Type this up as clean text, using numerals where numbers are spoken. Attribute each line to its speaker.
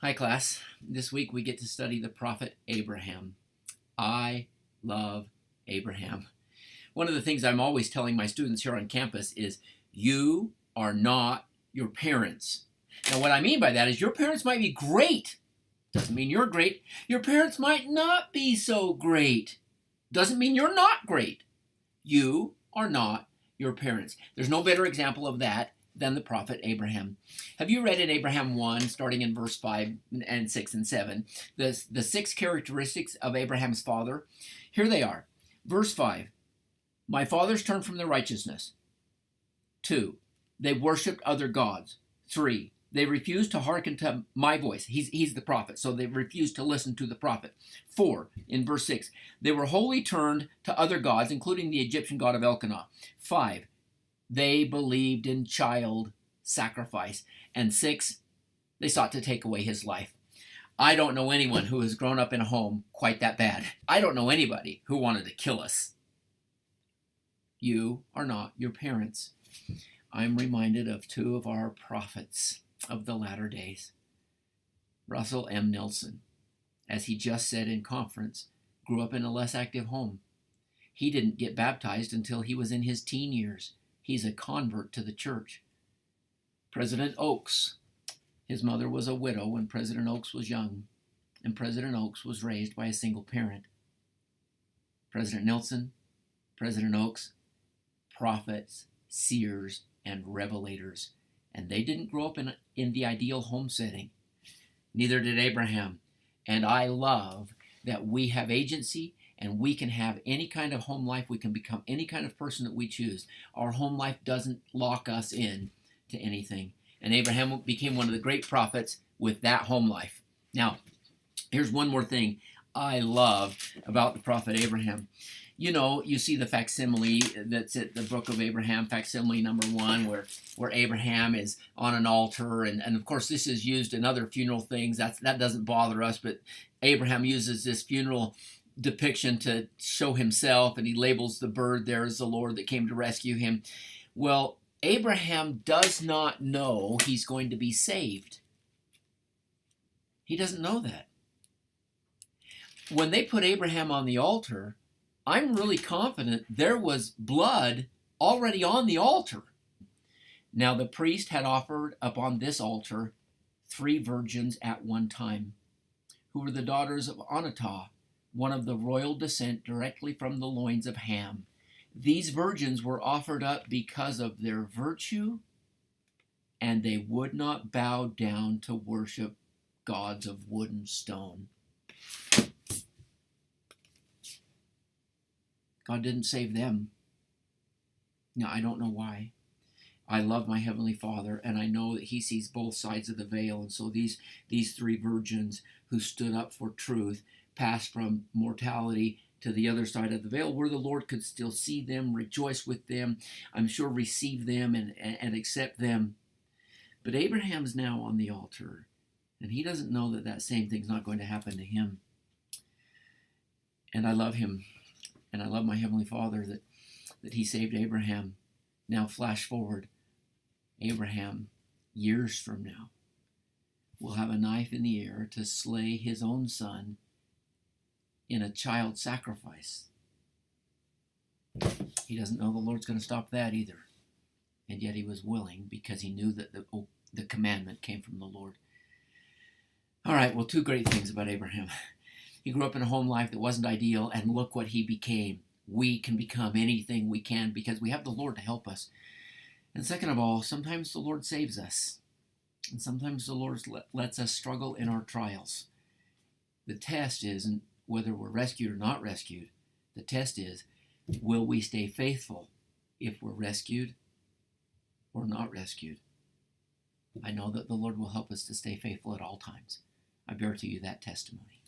Speaker 1: Hi, class. This week we get to study the prophet Abraham. I love Abraham. One of the things I'm always telling my students here on campus is you are not your parents. Now, what I mean by that is your parents might be great. Doesn't mean you're great. Your parents might not be so great. Doesn't mean you're not great. You are not your parents. There's no better example of that than the prophet Abraham. Have you read in Abraham 1, starting in verse 5 and 6 and 7, the six characteristics of Abraham's father? Here they are. Verse 5, my fathers turned from their righteousness. 2, they worshipped other gods. 3, they refused to hearken to my voice. He's the prophet, so they refused to listen to the prophet. 4, in verse 6, they were wholly turned to other gods, including the Egyptian god of Elkanah. 5, they believed in child sacrifice. And 6, they sought to take away his life. I don't know anyone who has grown up in a home quite that bad. I don't know anybody who wanted to kill us. You are not your parents. I'm reminded of two of our prophets of the latter days. Russell M. Nelson, as he just said in conference, grew up in a less active home. He didn't get baptized until he was in his teen years. He's a convert to the church. President Oaks, his mother was a widow when President Oaks was young, and President Oaks was raised by a single parent. President Nelson, President Oaks, prophets, seers, and revelators, and they didn't grow up in the ideal home setting. Neither did Abraham. And I love that we have agency and we can have any kind of home life. We can become any kind of person that we choose. Our home life doesn't lock us in to anything. And Abraham became one of the great prophets with that home life. Now, here's one more thing I love about the prophet Abraham. You know, you see the facsimile that's at the book of Abraham, facsimile number 1, where Abraham is on an altar. And of course, this is used in other funeral things. That doesn't bother us, but Abraham uses this funeral depiction to show himself, and he labels the bird there as the Lord that came to rescue him. Well, Abraham does not know he's going to be saved. He doesn't know that. When they put Abraham on the altar, I'm really confident there was blood already on the altar. Now, the priest had offered upon this altar 3 virgins at one time, who were the daughters of Anatah, one of the royal descent directly from the loins of Ham. These virgins were offered up because of their virtue, and they would not bow down to worship gods of wood and stone. God didn't save them. Now, I don't know why. I love my Heavenly Father, and I know that He sees both sides of the veil. And so these 3 virgins who stood up for truth passed from mortality to the other side of the veil, where the Lord could still see them, rejoice with them, I'm sure receive them and accept them. But Abraham's now on the altar, and he doesn't know that that same thing's not going to happen to him. And I love him. And I love my Heavenly Father that He saved Abraham. Now flash forward. Abraham, years from now, will have a knife in the air to slay his own son in a child sacrifice. He doesn't know the Lord's going to stop that either. And yet he was willing because he knew that the commandment came from the Lord. All right, well, 2 great things about Abraham. He grew up in a home life that wasn't ideal, and look what he became. We can become anything we can because we have the Lord to help us. And second of all, sometimes the Lord saves us. And sometimes the Lord lets us struggle in our trials. The test isn't whether we're rescued or not rescued. The test is, will we stay faithful if we're rescued or not rescued? I know that the Lord will help us to stay faithful at all times. I bear to you that testimony.